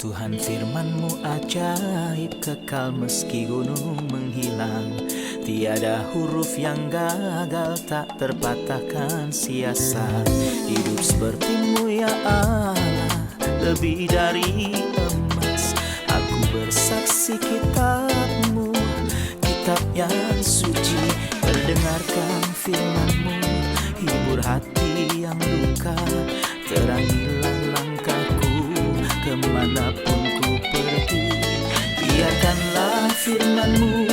Tuhan firman-Mu ajaib, kekal meski gunung menghilang. Tiada huruf yang gagal, tak terpatahkan sia-sia. Hidup seperti-Mu ya Allah, lebih dari emas. Aku bersaksi kitab-Mu, kitab yang suci. Terdengarkan firman-Mu, hibur hati yang luka. Terangilah langkahku kemanapun ku pergi. Biarkanlah firman-Mu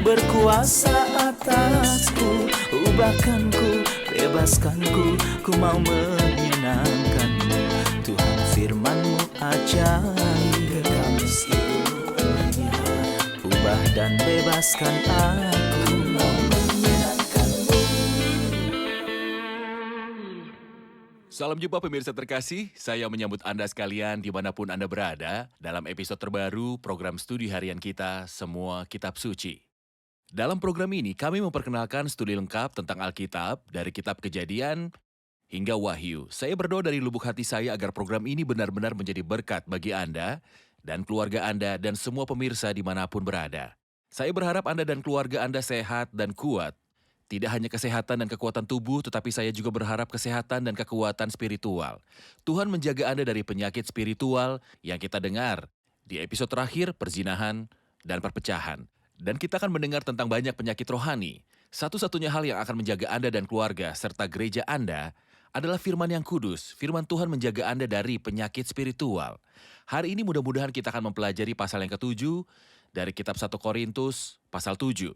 berkuasa atasku. Ubahkanku, bebaskanku, ku mau menyenangkan-Mu. Tuhan firman-Mu ajaib, kekal meski gunung. Ubah dan bebaskan aku, mau menyenangkan-Mu. Salam jumpa pemirsa terkasih, saya menyambut Anda sekalian dimanapun Anda berada dalam episode terbaru program studi harian kita, Semua Kitab Suci. Dalam program ini kami memperkenalkan studi lengkap tentang Alkitab dari Kitab Kejadian hingga Wahyu. Saya berdoa dari lubuk hati saya agar program ini benar-benar menjadi berkat bagi Anda dan keluarga Anda dan semua pemirsa dimanapun berada. Saya berharap Anda dan keluarga Anda sehat dan kuat. Tidak hanya kesehatan dan kekuatan tubuh, tetapi saya juga berharap kesehatan dan kekuatan spiritual. Tuhan menjaga Anda dari penyakit spiritual yang kita dengar di episode terakhir, perzinahan dan perpecahan. Dan kita akan mendengar tentang banyak penyakit rohani. Satu-satunya hal yang akan menjaga Anda dan keluarga serta gereja Anda adalah firman yang kudus. Firman Tuhan menjaga Anda dari penyakit spiritual. Hari ini mudah-mudahan kita akan mempelajari pasal yang ke-7 dari kitab 1 Korintus pasal 7.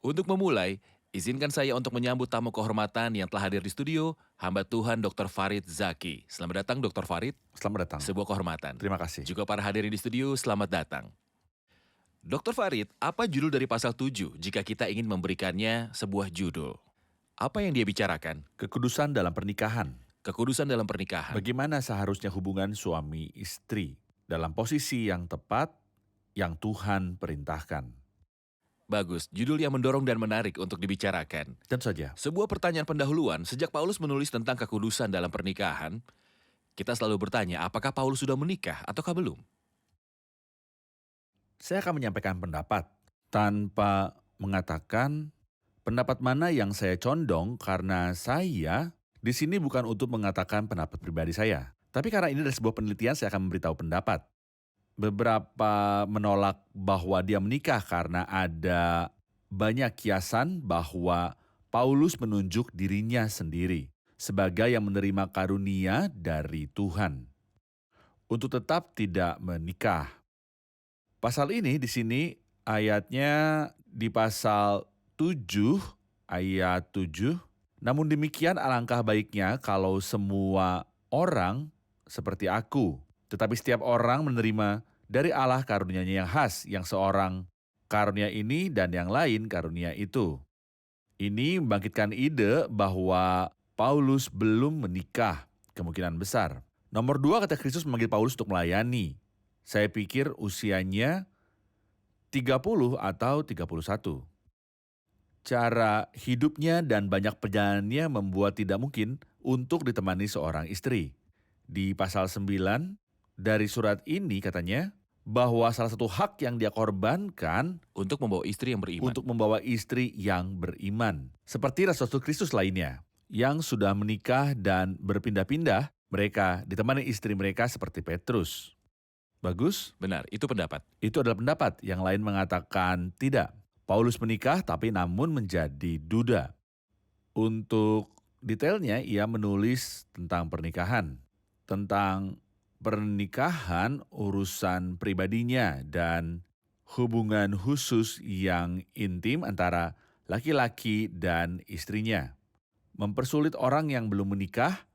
Untuk memulai, izinkan saya untuk menyambut tamu kehormatan yang telah hadir di studio, hamba Tuhan Dr. Farid Zaki. Selamat datang Dr. Farid. Selamat datang. Sebuah kehormatan. Terima kasih. Juga para hadirin di studio, selamat datang. Dr. Farid, apa judul dari pasal 7 jika kita ingin memberikannya sebuah judul? Apa yang dia bicarakan? Kekudusan dalam pernikahan. Kekudusan dalam pernikahan. Bagaimana seharusnya hubungan suami istri dalam posisi yang tepat yang Tuhan perintahkan. Bagus, judul yang mendorong dan menarik untuk dibicarakan. Tentu saja. Sebuah pertanyaan pendahuluan, sejak Paulus menulis tentang kekudusan dalam pernikahan, kita selalu bertanya, apakah Paulus sudah menikah ataukah belum? Saya akan menyampaikan pendapat tanpa mengatakan pendapat mana yang saya condong karena saya di sini bukan untuk mengatakan pendapat pribadi saya. Tapi karena ini adalah sebuah penelitian, saya akan memberitahu pendapat. Beberapa menolak bahwa dia menikah karena ada banyak kiasan bahwa Paulus menunjuk dirinya sendiri sebagai yang menerima karunia dari Tuhan untuk tetap tidak menikah. Pasal ini di sini ayatnya di pasal 7 ayat 7. Namun demikian alangkah baiknya kalau semua orang seperti aku. Tetapi setiap orang menerima dari Allah karunia-Nya yang khas, yang seorang karunia ini dan yang lain karunia itu. Ini membangkitkan ide bahwa Paulus belum menikah, kemungkinan besar. Nomor 2, kata Kristus memanggil Paulus untuk melayani. Saya pikir usianya 30 atau 31. Cara hidupnya dan banyak perjalanannya membuat tidak mungkin untuk ditemani seorang istri. Di pasal 9 dari surat ini katanya bahwa salah satu hak yang dia korbankan Untuk membawa istri yang beriman. untuk membawa istri yang beriman. Seperti Rasul Kristus lainnya yang sudah menikah dan berpindah-pindah, mereka ditemani istri mereka seperti Petrus. Bagus? Benar, itu pendapat. Itu adalah pendapat. Yang lain mengatakan tidak. Paulus menikah tapi namun menjadi duda. Untuk detailnya ia menulis tentang pernikahan. Tentang pernikahan urusan pribadinya dan hubungan khusus yang intim antara laki-laki dan istrinya. Mempersulit orang yang belum menikah,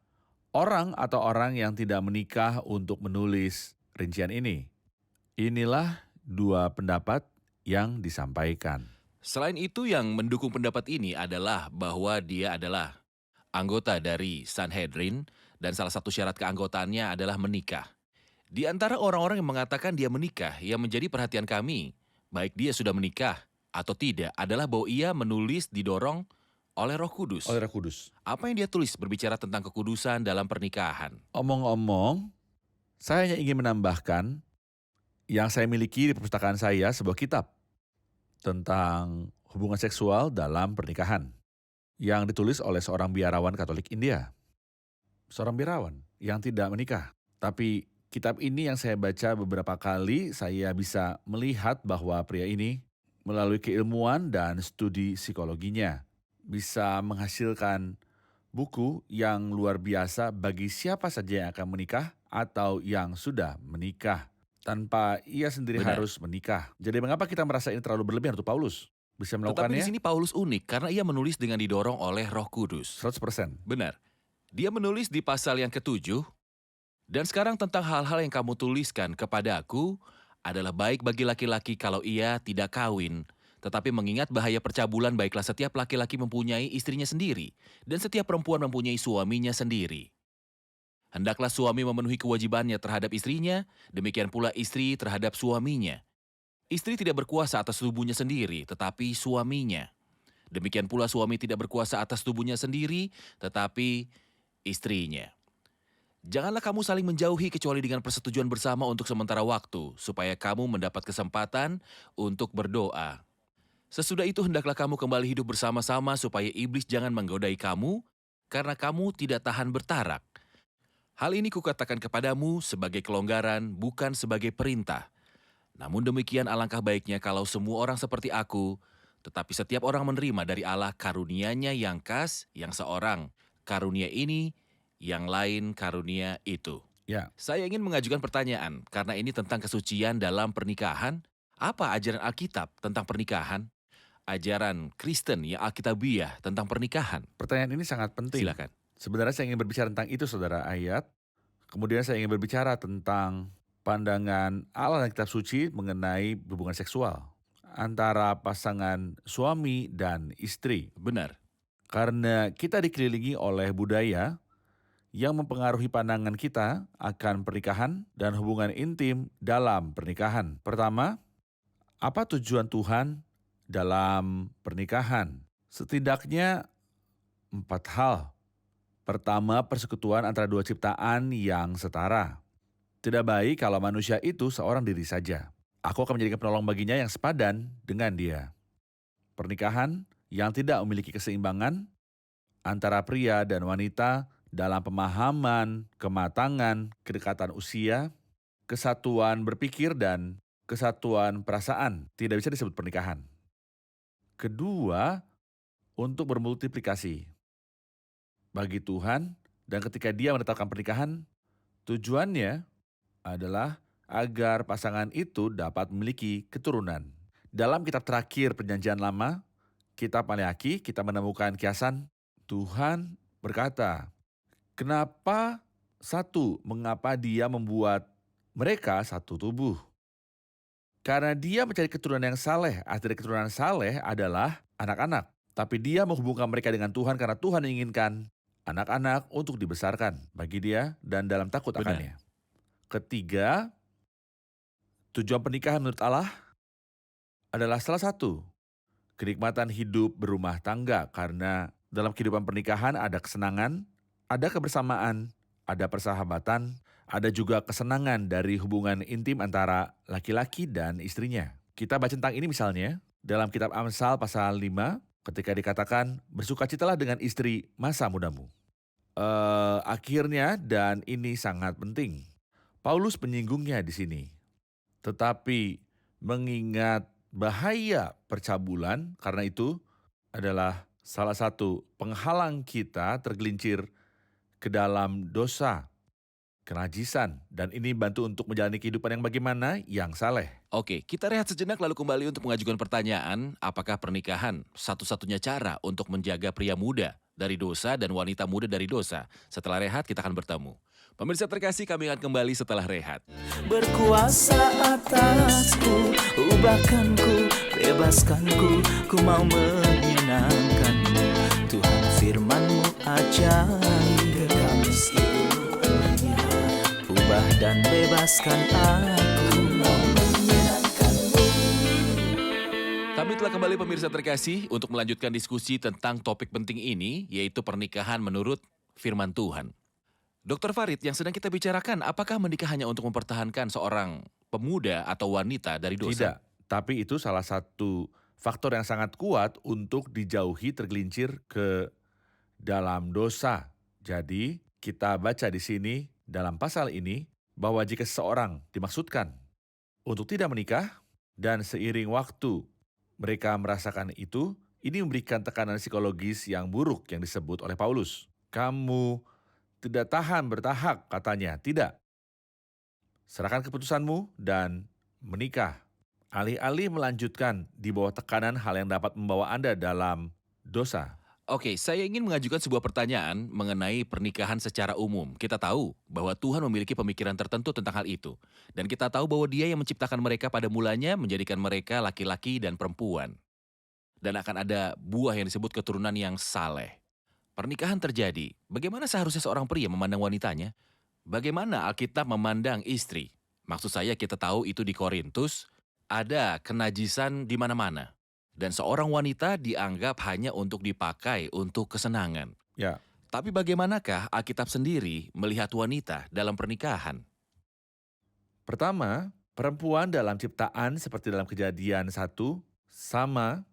orang atau orang yang tidak menikah untuk menulis rincian ini. Inilah dua pendapat yang disampaikan. Selain itu yang mendukung pendapat ini adalah bahwa dia adalah anggota dari Sanhedrin dan salah satu syarat keanggotaannya adalah menikah. Di antara orang-orang yang mengatakan dia menikah, yang menjadi perhatian kami, baik dia sudah menikah atau tidak, adalah bahwa ia menulis didorong oleh Roh Kudus. Oleh Roh Kudus. Apa yang dia tulis berbicara tentang kekudusan dalam pernikahan? Omong-omong, saya hanya ingin menambahkan Yang saya miliki di perpustakaan saya sebuah kitab tentang hubungan seksual dalam pernikahan yang ditulis oleh seorang biarawan Katolik India. Seorang biarawan yang tidak menikah. Tapi kitab ini yang saya baca beberapa kali, saya bisa melihat bahwa pria ini melalui keilmuan dan studi psikologinya bisa menghasilkan buku yang luar biasa bagi siapa saja yang akan menikah atau yang sudah menikah tanpa ia sendiri Benar. harus menikah. Jadi mengapa kita merasa ini terlalu berlebihan untuk Paulus? Bisa Tetapi di melakukannya sini Paulus unik karena ia menulis dengan didorong oleh Roh Kudus. 100%. Benar. Dia menulis di pasal yang ke-7, dan sekarang tentang hal-hal yang kamu tuliskan kepada aku adalah baik bagi laki-laki kalau ia tidak kawin, tetapi mengingat bahaya percabulan baiklah setiap laki-laki mempunyai istrinya sendiri, dan setiap perempuan mempunyai suaminya sendiri. Hendaklah suami memenuhi kewajibannya terhadap istrinya, demikian pula istri terhadap suaminya. Istri tidak berkuasa atas tubuhnya sendiri, tetapi suaminya. Demikian pula suami tidak berkuasa atas tubuhnya sendiri, tetapi istrinya. Janganlah kamu saling menjauhi kecuali dengan persetujuan bersama untuk sementara waktu, supaya kamu mendapat kesempatan untuk berdoa. Sesudah itu hendaklah kamu kembali hidup bersama-sama supaya iblis jangan menggodai kamu, karena kamu tidak tahan bertarak. Hal ini kukatakan kepadamu sebagai kelonggaran, bukan sebagai perintah. Namun demikian alangkah baiknya kalau semua orang seperti aku, tetapi setiap orang menerima dari Allah karunia-Nya yang khas, yang seorang karunia ini, yang lain karunia itu. Ya, Saya ingin mengajukan pertanyaan, karena ini tentang kesucian dalam pernikahan. Apa ajaran Alkitab tentang pernikahan? Ajaran Kristen yang Alkitabiah tentang pernikahan? pertanyaan ini sangat penting. Silakan. Sebenarnya saya ingin berbicara tentang itu, saudara Ayat. Kemudian saya ingin berbicara tentang pandangan Allah dan kitab suci mengenai hubungan seksual antara pasangan suami dan istri. Benar. Karena kita dikelilingi oleh budaya yang mempengaruhi pandangan kita akan pernikahan dan hubungan intim dalam pernikahan. Pertama, apa tujuan Tuhan dalam pernikahan? Setidaknya 4 hal. Pertama, persekutuan antara dua ciptaan yang setara. Tidak baik kalau manusia itu seorang diri saja. Aku akan menjadikan penolong baginya yang sepadan dengan dia. Pernikahan yang tidak memiliki keseimbangan antara pria dan wanita dalam pemahaman, kematangan, kedekatan usia, kesatuan berpikir, dan kesatuan perasaan tidak bisa disebut pernikahan. Kedua, untuk bermultiplikasi bagi Tuhan, dan ketika Dia menetapkan pernikahan, tujuannya adalah agar pasangan itu dapat memiliki keturunan. Dalam kitab terakhir Perjanjian Lama, kitab Maleakhi, kita menemukan kiasan Tuhan berkata, kenapa satu? Mengapa Dia membuat mereka satu tubuh? Karena Dia mencari keturunan yang saleh. Arti keturunan saleh adalah anak-anak. Tapi Dia menghubungkan mereka dengan Tuhan karena Tuhan menginginkan anak-anak untuk dibesarkan bagi Dia dan dalam takut Benar. akannya. Ketiga, tujuan pernikahan menurut Allah adalah salah satu, kenikmatan hidup berumah tangga, karena dalam kehidupan pernikahan ada kesenangan, ada kebersamaan, ada persahabatan, ada juga kesenangan dari hubungan intim antara laki-laki dan istrinya. Kita baca tentang ini misalnya dalam kitab Amsal pasal 5 ketika dikatakan bersukacitalah dengan istri masa mudamu. Akhirnya, dan ini sangat penting, Paulus menyinggungnya di sini. Tetapi mengingat bahaya percabulan, karena itu adalah salah satu penghalang kita tergelincir ke dalam dosa, kenajisan, dan ini bantu untuk menjalani kehidupan yang bagaimana? Yang saleh. Oke, kita rehat sejenak lalu kembali untuk mengajukan pertanyaan, apakah pernikahan satu-satunya cara untuk menjaga pria muda dari dosa dan wanita muda dari dosa? Setelah rehat kita akan bertemu. Pemirsa terkasih, kami akan kembali setelah rehat. Berkuasa atasku, ubahkanku, bebaskanku, ku mau menyenangkanmu. Tuhan firman-Mu ajaib, kekal meskipun ubah dan bebaskan aku, mau menyenangkanmu. Kami telah kembali pemirsa terkasih untuk melanjutkan diskusi tentang topik penting ini, yaitu pernikahan menurut firman Tuhan. Dr. Farid, yang sedang kita bicarakan, apakah menikah hanya untuk mempertahankan seorang pemuda atau wanita dari dosa? Tidak, tapi itu salah satu faktor yang sangat kuat untuk dijauhi tergelincir ke dalam dosa. Jadi, kita baca di sini dalam pasal ini bahwa jika seseorang dimaksudkan untuk tidak menikah dan seiring waktu mereka merasakan itu, ini memberikan tekanan psikologis yang buruk yang disebut oleh Paulus. Kamu tidak tahan bertahap, katanya. Tidak. Serahkan keputusanmu dan menikah. Alih-alih melanjutkan di bawah tekanan hal yang dapat membawa Anda dalam dosa. Oke, saya ingin mengajukan sebuah pertanyaan mengenai pernikahan secara umum. Kita tahu bahwa Tuhan memiliki pemikiran tertentu tentang hal itu. Dan kita tahu bahwa Dia yang menciptakan mereka pada mulanya menjadikan mereka laki-laki dan perempuan. Dan akan ada buah yang disebut keturunan yang saleh. Pernikahan terjadi. Bagaimana seharusnya seorang pria memandang wanitanya? Bagaimana Alkitab memandang istri? Maksud saya kita tahu itu di Korintus, ada kenajisan di mana-mana. Dan seorang wanita dianggap hanya untuk dipakai untuk kesenangan. Ya, Tapi bagaimanakah Alkitab sendiri melihat wanita dalam pernikahan? pertama, perempuan dalam ciptaan seperti dalam Kejadian 1 sama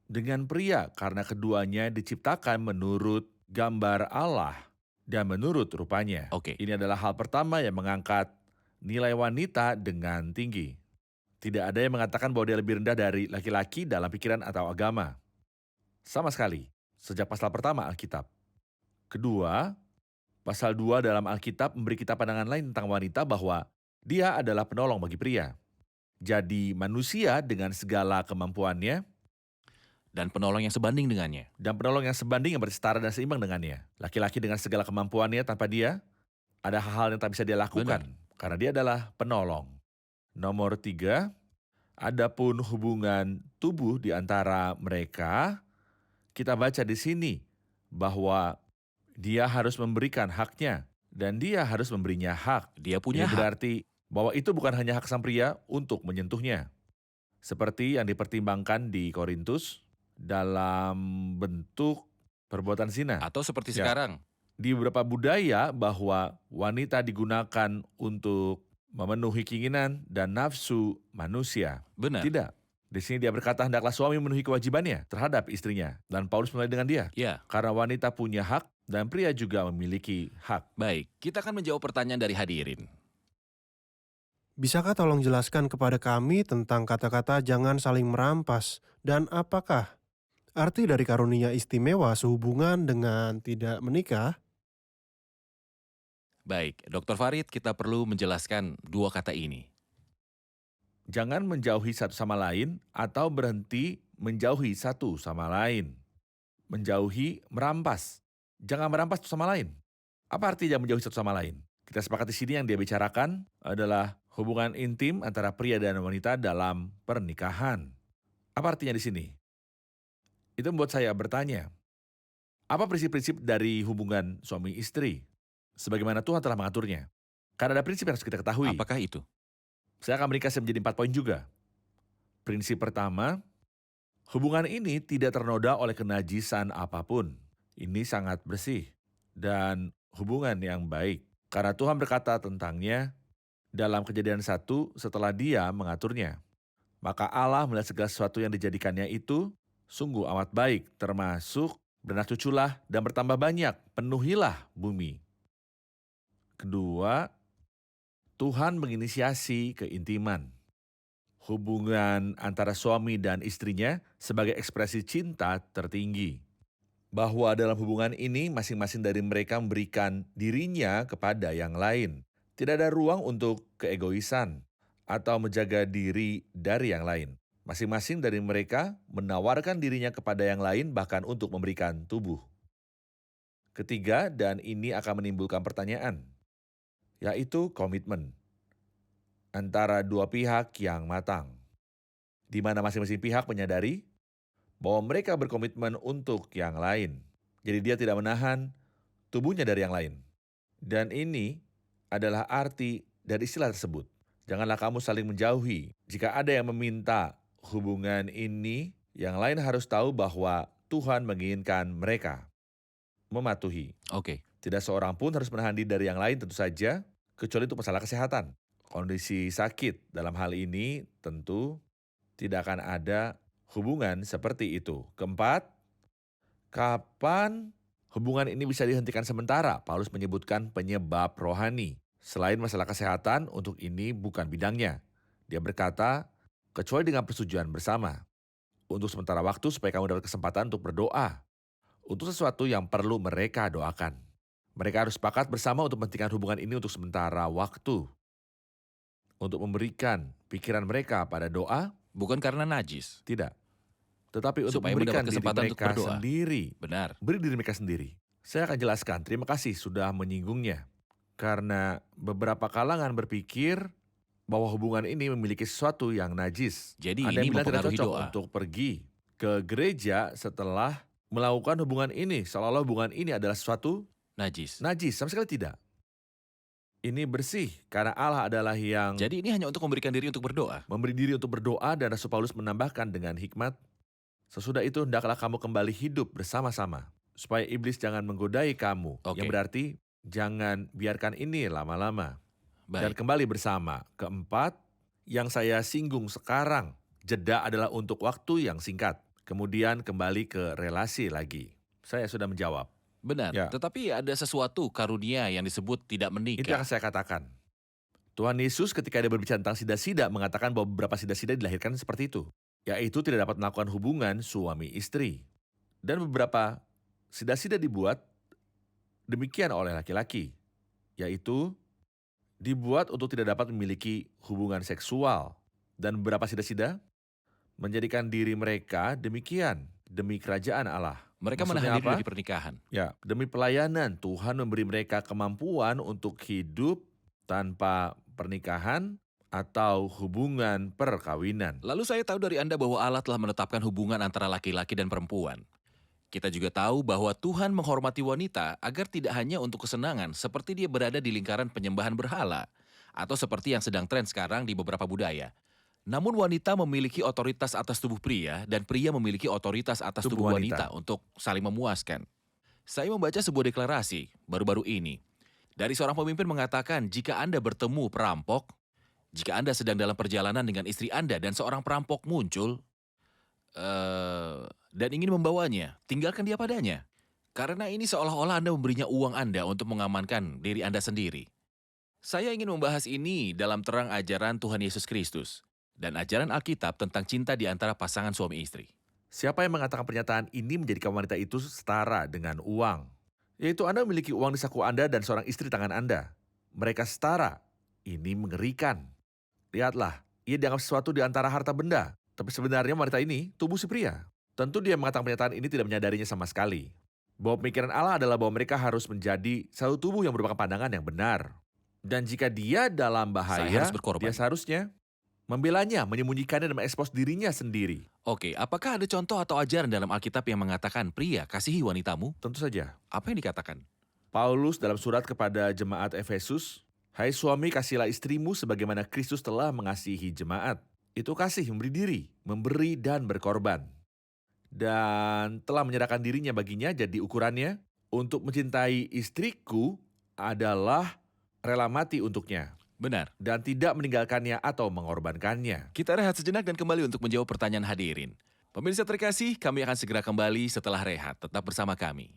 dengan pria karena keduanya diciptakan menurut gambar Allah dan menurut rupanya. Oke. Ini adalah hal pertama yang mengangkat nilai wanita dengan tinggi. Tidak ada yang mengatakan bahwa dia lebih rendah dari laki-laki dalam pikiran atau agama. Sama sekali, sejak pasal pertama Alkitab. Kedua, pasal 2 dalam Alkitab memberi kita pandangan lain tentang wanita bahwa dia adalah penolong bagi pria. Jadi manusia dengan segala kemampuannya Dan penolong yang sebanding dengannya. dan penolong yang sebanding yang bersetara dan seimbang dengannya. Laki-laki dengan segala kemampuannya tanpa dia, ada hal-hal yang tak bisa dia lakukan karena dia adalah penolong. Nomor 3, adapun hubungan tubuh di antara mereka, kita baca di sini bahwa dia harus memberikan haknya dan dia harus memberinya hak. Dia punya Ini hak. berarti bahwa itu bukan hanya hak sang pria untuk menyentuhnya. Seperti yang dipertimbangkan di Korintus dalam bentuk perbuatan zina. Atau seperti Ya. sekarang. Di beberapa budaya bahwa wanita digunakan untuk memenuhi keinginan dan nafsu manusia. Benar. Tidak. Di sini dia berkata hendaklah suami memenuhi kewajibannya terhadap istrinya. Dan Paulus mulai dengan dia. Ya, Karena wanita punya hak dan pria juga memiliki hak. baik. Kita akan menjawab pertanyaan dari hadirin. Bisakah tolong jelaskan kepada kami tentang kata-kata jangan saling merampas dan apakah arti dari karunia istimewa sehubungan dengan tidak menikah? Baik, Dr. Farid, kita perlu menjelaskan dua kata ini. Jangan menjauhi satu sama lain atau berhenti menjauhi satu sama lain. Menjauhi, merampas. Jangan merampas satu sama lain. Apa artinya menjauhi satu sama lain? Kita sepakat di sini yang dia bicarakan adalah hubungan intim antara pria dan wanita dalam pernikahan. Apa artinya di sini? Itu membuat saya bertanya, apa prinsip-prinsip dari hubungan suami istri? Sebagaimana Tuhan telah mengaturnya. Karena ada prinsip yang harus kita ketahui. Apakah itu? Saya akan meringkasnya menjadi 4 poin juga. Prinsip pertama, hubungan ini tidak ternoda oleh kenajisan apapun. Ini sangat bersih dan hubungan yang baik. Karena Tuhan berkata tentangnya dalam Kejadian 1 setelah dia mengaturnya. Maka Allah melihat segala sesuatu yang dijadikannya itu sungguh amat baik, termasuk beranak cuculah dan bertambah banyak, penuhilah bumi. Kedua, Tuhan menginisiasi keintiman. Hubungan antara suami dan istrinya sebagai ekspresi cinta tertinggi. Bahwa dalam hubungan ini masing-masing dari mereka memberikan dirinya kepada yang lain. Tidak ada ruang untuk keegoisan atau menjaga diri dari yang lain. Masing-masing dari mereka menawarkan dirinya kepada yang lain bahkan untuk memberikan tubuh. Ketiga, dan ini akan menimbulkan pertanyaan, yaitu komitmen antara dua pihak yang matang, di mana masing-masing pihak menyadari bahwa mereka berkomitmen untuk yang lain. Jadi dia tidak menahan tubuhnya dari yang lain. Dan ini adalah arti dari istilah tersebut. Janganlah kamu saling menjauhi. Jika ada yang meminta hubungan ini, yang lain harus tahu bahwa Tuhan menginginkan mereka mematuhi. Oke. Tidak seorang pun harus menahan diri dari yang lain tentu saja, kecuali untuk masalah kesehatan. Kondisi sakit dalam hal ini tentu tidak akan ada hubungan seperti itu. Keempat, kapan hubungan ini bisa dihentikan sementara? Paulus menyebutkan penyebab rohani. Selain masalah kesehatan, untuk ini bukan bidangnya. Dia berkata, kecuali dengan persetujuan bersama. Untuk sementara waktu supaya kamu dapat kesempatan untuk berdoa. Untuk sesuatu yang perlu mereka doakan. Mereka harus sepakat bersama untuk menghentikan hubungan ini untuk sementara waktu. Untuk memberikan pikiran mereka pada doa, Bukan karena najis. tidak. Tetapi untuk Supaya memberikan mendapat diri kesempatan untuk mereka berdoa. sendiri. Benar. Beri diri mereka sendiri. Saya akan jelaskan, terima kasih sudah menyinggungnya. Karena beberapa kalangan berpikir bahwa hubungan ini memiliki sesuatu yang najis. Jadi Ada ini yang bilang tidak mempengaruhi cocok doa. untuk pergi ke gereja setelah melakukan hubungan ini. Seolah-olah hubungan ini adalah sesuatu Najis. najis, sama sekali tidak. Ini bersih, karena Allah adalah yang Jadi ini hanya untuk memberikan diri untuk berdoa. memberi diri untuk berdoa, dan Rasul Paulus menambahkan dengan hikmat, sesudah itu hendaklah kamu kembali hidup bersama-sama, supaya iblis jangan menggodai kamu. Oke. Yang berarti, jangan biarkan ini lama-lama. Dan Baik. kembali bersama. Keempat, yang saya singgung sekarang, jeda adalah untuk waktu yang singkat. Kemudian kembali ke relasi lagi. Saya sudah menjawab. Benar. Ya. Tetapi ada sesuatu karunia yang disebut tidak Itu menikah. yang saya katakan. Tuhan Yesus ketika dia berbicara tentang sida-sida mengatakan bahwa beberapa sida-sida dilahirkan seperti itu. Yaitu tidak dapat melakukan hubungan suami istri. Dan beberapa sida-sida dibuat demikian oleh laki-laki. Yaitu dibuat untuk tidak dapat memiliki hubungan seksual. Dan beberapa sida-sida menjadikan diri mereka demikian demi kerajaan Allah. Mereka Maksudnya menahan diri apa? dari pernikahan. Ya, demi pelayanan Tuhan memberi mereka kemampuan untuk hidup tanpa pernikahan atau hubungan perkawinan. Lalu saya tahu dari Anda bahwa Allah telah menetapkan hubungan antara laki-laki dan perempuan. Kita juga tahu bahwa Tuhan menghormati wanita agar tidak hanya untuk kesenangan seperti dia berada di lingkaran penyembahan berhala atau seperti yang sedang tren sekarang di beberapa budaya. Namun wanita memiliki otoritas atas tubuh pria dan pria memiliki otoritas atas Tubuh tubuh wanita untuk saling memuaskan. Saya membaca sebuah deklarasi baru-baru ini. Dari seorang pemimpin mengatakan jika Anda bertemu perampok, jika Anda sedang dalam perjalanan dengan istri Anda dan seorang perampok muncul, dan ingin membawanya, tinggalkan dia padanya. Karena ini seolah-olah Anda memberinya uang Anda untuk mengamankan diri Anda sendiri. Saya ingin membahas ini dalam terang ajaran Tuhan Yesus Kristus dan ajaran Alkitab tentang cinta di antara pasangan suami istri. Siapa yang mengatakan pernyataan ini menjadikan wanita itu setara dengan uang? Yaitu Anda memiliki uang di saku Anda dan seorang istri tangan Anda. Mereka setara. Ini mengerikan. Lihatlah, ia dianggap sesuatu di antara harta benda. Tapi sebenarnya wanita ini tubuh si pria. Tentu dia mengatakan pernyataan ini tidak menyadarinya sama sekali. Bahwa pemikiran Allah adalah bahwa mereka harus menjadi satu tubuh yang merupakan pandangan yang benar. Dan jika dia dalam Saya bahaya, harus berkorban. dia seharusnya membelanya, menyembunyikannya dan mengekspos dirinya sendiri. Oke, apakah ada contoh atau ajaran dalam Alkitab yang mengatakan pria kasihi wanitamu? Tentu saja. Apa yang dikatakan? Paulus dalam surat kepada jemaat Efesus, hai suami kasihilah istrimu sebagaimana Kristus telah mengasihi jemaat. Itu kasih memberi diri, memberi dan berkorban. Dan telah menyerahkan dirinya baginya, jadi ukurannya untuk mencintai istriku adalah rela mati untuknya. Benar. Dan tidak meninggalkannya atau mengorbankannya. Kita rehat sejenak dan kembali untuk menjawab pertanyaan hadirin. Pemirsa terkasih, kami akan segera kembali setelah rehat. Tetap bersama kami.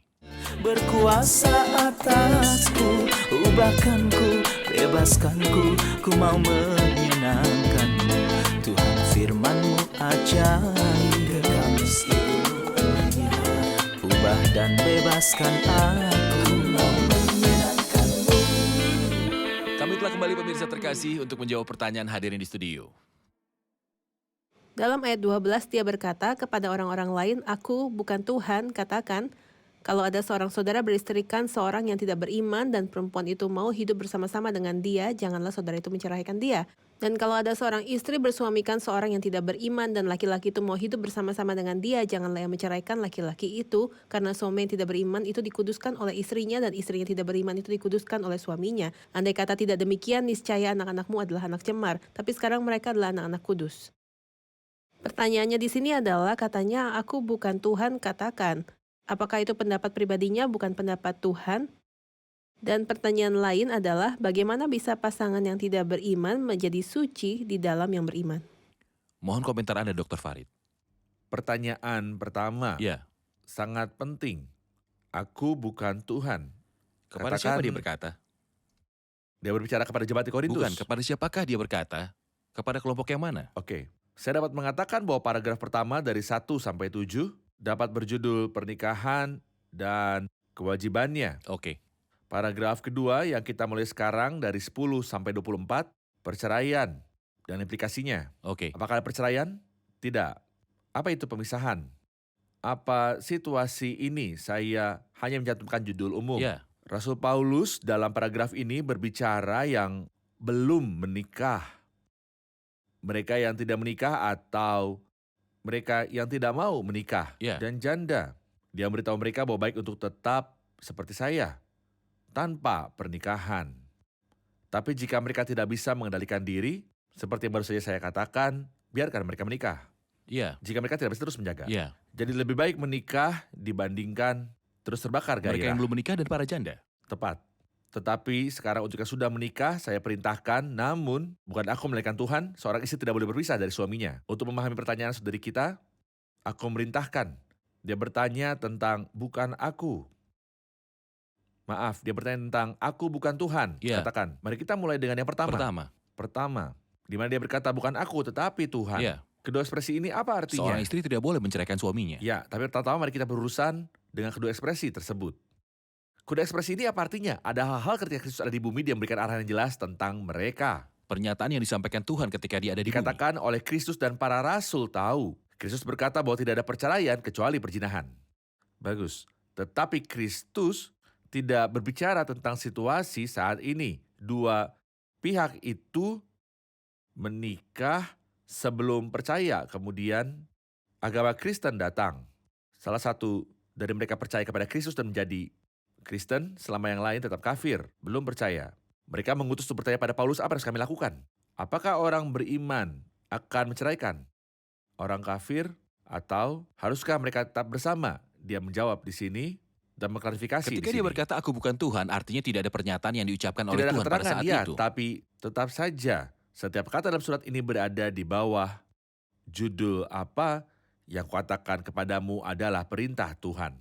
Berkuasa atasku, ubahkanku, bebaskanku, ku mau menyenangkanmu. Tuhan firman-Mu ajaib, kekal seluruhnya. Ubah dan bebaskan aku, mau menyenangkanmu. Kami telah kembali pemirsa terkasih untuk menjawab pertanyaan hadirin di studio. Dalam ayat 12 dia berkata kepada orang-orang lain, aku bukan Tuhan, katakan, kalau ada seorang saudara beristrikan seorang yang tidak beriman dan perempuan itu mau hidup bersama-sama dengan dia, janganlah saudara itu menceraikan dia. Dan kalau ada seorang istri bersuamikan seorang yang tidak beriman dan laki-laki itu mau hidup bersama-sama dengan dia, janganlah ia menceraikan laki-laki itu, karena suami yang tidak beriman itu dikuduskan oleh istrinya dan istri yang tidak beriman itu dikuduskan oleh suaminya. Andai kata tidak demikian, niscaya anak-anakmu adalah anak cemar, tapi sekarang mereka adalah anak-anak kudus. Pertanyaannya di sini adalah katanya aku bukan Tuhan, katakan. Apakah itu pendapat pribadinya bukan pendapat Tuhan? Dan pertanyaan lain adalah bagaimana bisa pasangan yang tidak beriman menjadi suci di dalam yang beriman? Mohon komentar Anda, Dr. Farid. Pertanyaan pertama Ya, sangat penting. Aku bukan Tuhan. kepada siapa dia berkata? Dia berbicara kepada jemaat di Korintus. Bukan, kepada siapakah dia berkata? Kepada kelompok yang mana? Oke, saya dapat mengatakan bahwa paragraf pertama dari 1 sampai 7 dapat berjudul pernikahan dan kewajibannya. Oke, Paragraf kedua yang kita mulai sekarang dari 10 sampai 24, perceraian dan implikasinya. oke. Apakah ada perceraian? Tidak. Apa itu pemisahan? Apa situasi ini? Saya hanya mencantumkan judul umum. Ya, Rasul Paulus dalam paragraf ini berbicara yang belum menikah. Mereka yang tidak menikah atau mereka yang tidak mau menikah Ya. dan janda. Dia memberitahu mereka bahwa baik untuk tetap seperti saya, tanpa pernikahan. Tapi jika mereka tidak bisa mengendalikan diri, seperti yang baru saja saya katakan, biarkan mereka menikah. ya, Jika mereka tidak bisa terus menjaga. ya. Jadi lebih baik menikah dibandingkan terus terbakar gairah. Mereka yang belum menikah dan para janda. Tepat. Tetapi sekarang untuk yang sudah menikah, saya perintahkan, namun bukan aku melainkan Tuhan, seorang istri tidak boleh berpisah dari suaminya. Untuk memahami pertanyaan saudari kita, aku memerintahkan. Dia bertanya tentang bukan aku. Maaf, dia bertanya tentang aku bukan Tuhan. Ya. Katakan, mari kita mulai dengan yang pertama. Pertama, Di mana dia berkata bukan aku tetapi Tuhan. ya. Kedua ekspresi ini apa artinya? Seorang istri tidak boleh menceraikan suaminya. Ya, tapi pertama mari kita berurusan dengan kedua ekspresi tersebut. Kedua ekspresi ini apa artinya? Ada hal-hal ketika Kristus ada di bumi dia memberikan arahan yang jelas tentang mereka. Pernyataan yang disampaikan Tuhan ketika dia ada di bumi. Dikatakan oleh Kristus dan para rasul tahu. Kristus berkata bahwa tidak ada perceraian kecuali perzinahan. Bagus. Tetapi Kristus tidak berbicara tentang situasi saat ini. Dua pihak itu menikah sebelum percaya. Kemudian agama Kristen datang. Salah satu dari mereka percaya kepada Kristus dan menjadi Kristen, selama yang lain tetap kafir, belum percaya. Mereka mengutus untuk bertanya pada Paulus, apa yang harus kami lakukan? Apakah orang beriman akan menceraikan orang kafir atau haruskah mereka tetap bersama? Dia menjawab di sini dan mengklarifikasi Ketika di dia sini. berkata aku bukan Tuhan, artinya tidak ada pernyataan yang diucapkan Tidak oleh ada Tuhan pada keterangan, saat ya, itu. tapi tetap saja setiap kata dalam surat ini berada di bawah judul apa yang kuatakan kepadamu adalah perintah Tuhan.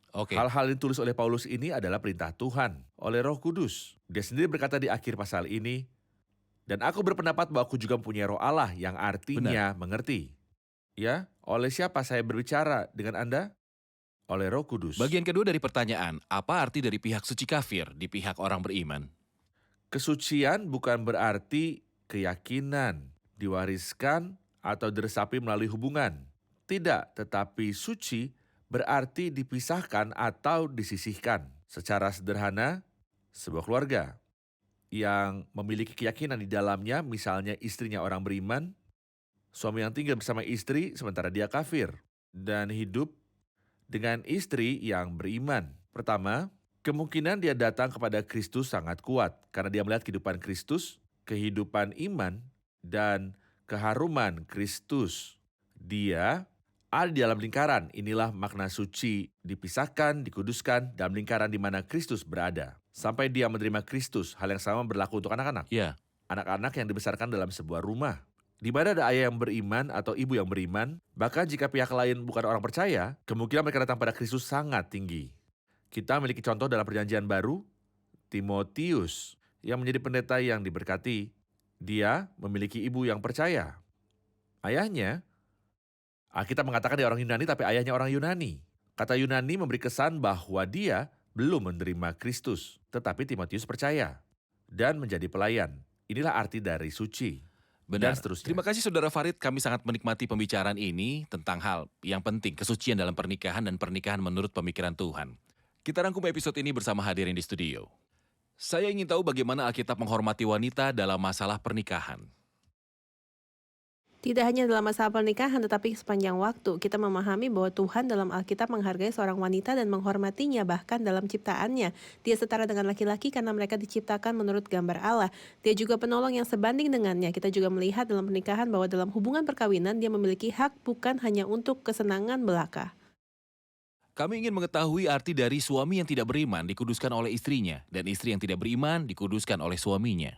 Oke, Hal-hal yang ditulis oleh Paulus ini adalah perintah Tuhan oleh Roh Kudus. Dia sendiri berkata di akhir pasal ini, dan aku berpendapat bahwa aku juga mempunyai Roh Allah yang artinya mengerti. Ya, oleh siapa saya berbicara dengan Anda? Oleh Roh Kudus. bagian kedua dari pertanyaan, apa arti dari pihak suci kafir di pihak orang beriman? Kesucian bukan berarti keyakinan, diwariskan atau diresapi melalui hubungan. Tidak, tetapi suci berarti dipisahkan atau disisihkan. Secara sederhana, sebuah keluarga yang memiliki keyakinan di dalamnya, misalnya istrinya orang beriman, suami yang tinggal bersama istri sementara dia kafir, dan hidup dengan istri yang beriman. Pertama, kemungkinan dia datang kepada Kristus sangat kuat karena dia melihat kehidupan Kristus, kehidupan iman, dan keharuman Kristus. Dia ada di dalam lingkaran. Inilah makna suci, dipisahkan, dikuduskan dalam lingkaran di mana Kristus berada. Sampai dia menerima Kristus, hal yang sama berlaku untuk anak-anak. Ya, Anak-anak yang dibesarkan dalam sebuah rumah. Di mana ada ayah yang beriman atau ibu yang beriman, bahkan jika pihak lain bukan orang percaya, kemungkinan mereka datang pada Kristus sangat tinggi. Kita memiliki contoh dalam perjanjian baru, Timotius, yang menjadi pendeta yang diberkati. Dia memiliki ibu yang percaya. Ayahnya, Alkitab mengatakan dia orang Yunani tapi ayahnya orang Yunani. Kata Yunani memberi kesan bahwa dia belum menerima Kristus, tetapi Timotius percaya dan menjadi pelayan. Inilah arti dari suci. benar. Dan seterusnya. Terima kasih Saudara Farid, kami sangat menikmati pembicaraan ini tentang hal yang penting, kesucian dalam pernikahan dan pernikahan menurut pemikiran Tuhan. Kita rangkum episode ini bersama hadirin di studio. Saya ingin tahu bagaimana Alkitab menghormati wanita dalam masalah pernikahan. Tidak hanya dalam masalah pernikahan, tetapi sepanjang waktu kita memahami bahwa Tuhan dalam Alkitab menghargai seorang wanita dan menghormatinya bahkan dalam ciptaannya. Dia setara dengan laki-laki karena mereka diciptakan menurut gambar Allah. Dia juga penolong yang sebanding dengannya. Kita juga melihat dalam pernikahan bahwa dalam hubungan perkawinan dia memiliki hak bukan hanya untuk kesenangan belaka. Kami ingin mengetahui arti dari suami yang tidak beriman dikuduskan oleh istrinya, dan istri yang tidak beriman dikuduskan oleh suaminya.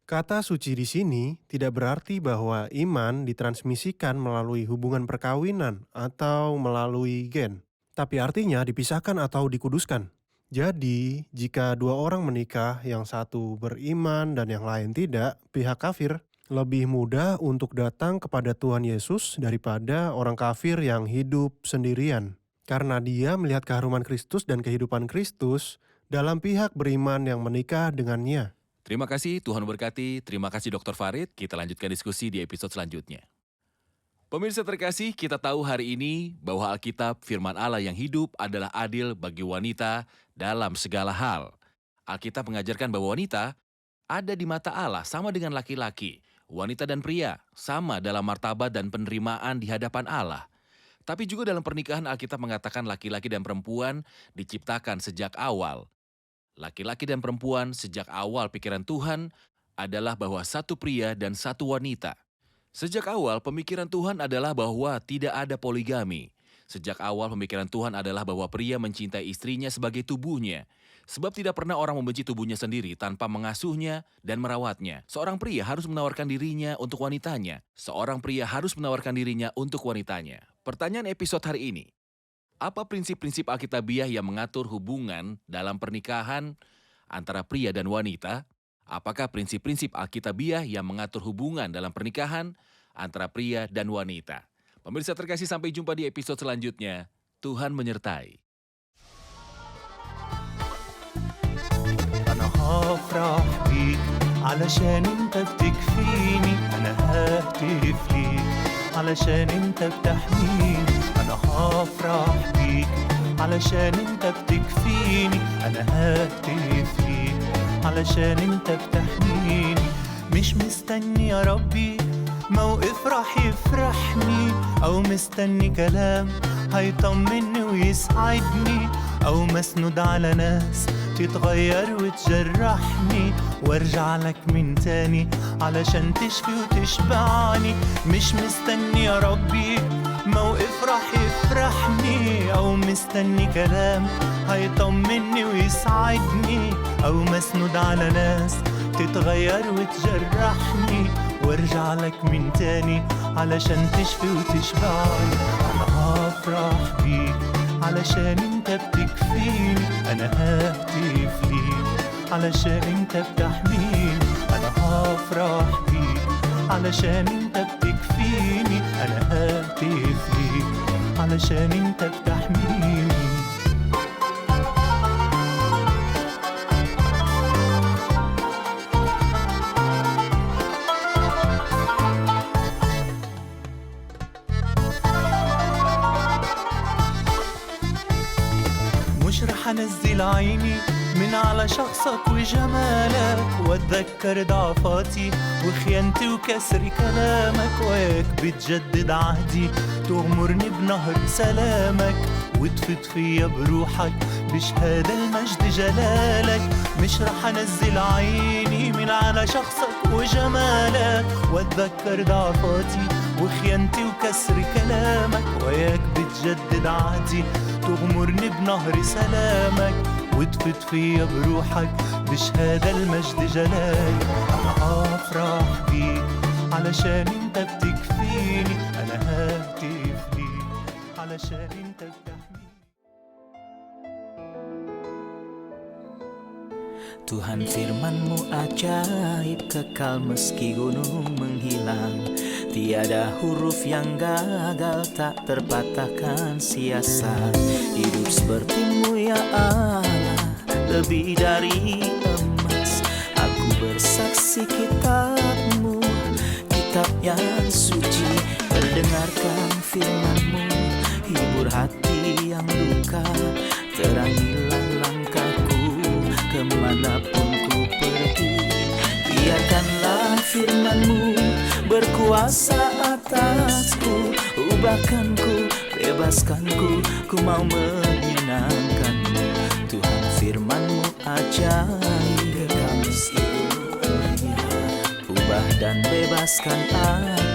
Kata suci di sini tidak berarti bahwa iman ditransmisikan melalui hubungan perkawinan atau melalui gen, tapi artinya dipisahkan atau dikuduskan. Jadi, jika dua orang menikah, yang satu beriman dan yang lain tidak, pihak kafir lebih mudah untuk datang kepada Tuhan Yesus daripada orang kafir yang hidup sendirian. Karena dia melihat keharuman Kristus dan kehidupan Kristus dalam pihak beriman yang menikah dengannya. Terima kasih, Tuhan berkati. Terima kasih Dr. Farid. Kita lanjutkan diskusi di episode selanjutnya. Pemirsa terkasih, kita tahu hari ini bahwa Alkitab firman Allah yang hidup adalah adil bagi wanita dalam segala hal. Alkitab mengajarkan bahwa wanita ada di mata Allah sama dengan laki-laki. Wanita dan pria sama dalam martabat dan penerimaan di hadapan Allah. Tapi juga dalam pernikahan Alkitab mengatakan laki-laki dan perempuan diciptakan sejak awal. Laki-laki dan perempuan sejak awal pikiran Tuhan adalah bahwa satu pria dan satu wanita. Sejak awal pemikiran Tuhan adalah bahwa tidak ada poligami. Sejak awal pemikiran Tuhan adalah bahwa pria mencintai istrinya sebagai tubuhnya. Sebab tidak pernah orang membenci tubuhnya sendiri tanpa mengasuhnya dan merawatnya. Seorang pria harus menawarkan dirinya untuk wanitanya. Seorang pria harus menawarkan dirinya untuk wanitanya. Pertanyaan episode hari ini, apa prinsip-prinsip Alkitabiah yang mengatur hubungan dalam pernikahan antara pria dan wanita? Apakah prinsip-prinsip Alkitabiah yang mengatur hubungan dalam pernikahan antara pria dan wanita? Pemirsa terkasih, sampai jumpa di episode selanjutnya. Tuhan menyertai. أنا هفرح بيك علشان انت بتكفيني أنا ههتف ليك علشان انت بتحميني أنا هفرح بيك علشان انت بتكفيني أنا ههتف ليك علشان انت بتحميني مش مستني يا ربي موقف راح يفرحني أو مستني كلام هيطمني ويسعدني أو مسنود على ناس تتغير وتجرحني وارجع لك من تاني علشان تشفي وتشبعني مش مستني يا ربي موقف راح يفرحني أو مستني كلام هيطمني ويسعدني أو مسنود على ناس تتغير وتجرحني وارجع لك من تاني علشان تشفي وتشبعني أنا هفرح بيك علشان انت بتكفيني أنا ههتف ليك علشان انت بتحميني أنا هفرح بيك علشان انت بتكفيني أنا ههتف ليك علشان انت بتحميني مش رح انزل عيني من على شخصك وجمالك واتذكر ضعفاتي وخيانتي وكسر كلامك وياك بتجدد عهدي تغمرني بنهر سلامك وتفيض فيا بروحك بشهادة المجد جلالك مش رح انزل عيني من على شخصك وجمالك واتذكر ضعفاتي وخيانتي وكسر كلامك وياك بتجدد عهدي تغمرني بنهر سلامك وتفيض فيا بروحك بشهادة المجد جلالك أنا هفرح بيك علشان انت بتكفيني أنا ههتف ليك علشان انت بتحميني Tuhan firman-Mu ajaib kekal meski gunung menghilang. Tiada huruf yang gagal tak terpatahkan siasat. Hidup seperti-Mu ya Allah lebih dari emas. Aku bersaksi kitab-Mu, kitab yang suci. Mendengarkan firman-Mu, hibur hati yang luka. Terangilah langkahku kemanapun ku pergi. Biarkanlah firman-Mu berkuasa atasku. Ubahkanku, bebaskanku, ku mau menyenangkan-Mu. Tuhan firman-Mu ajaib, kekal meski ubah dan bebaskan aku.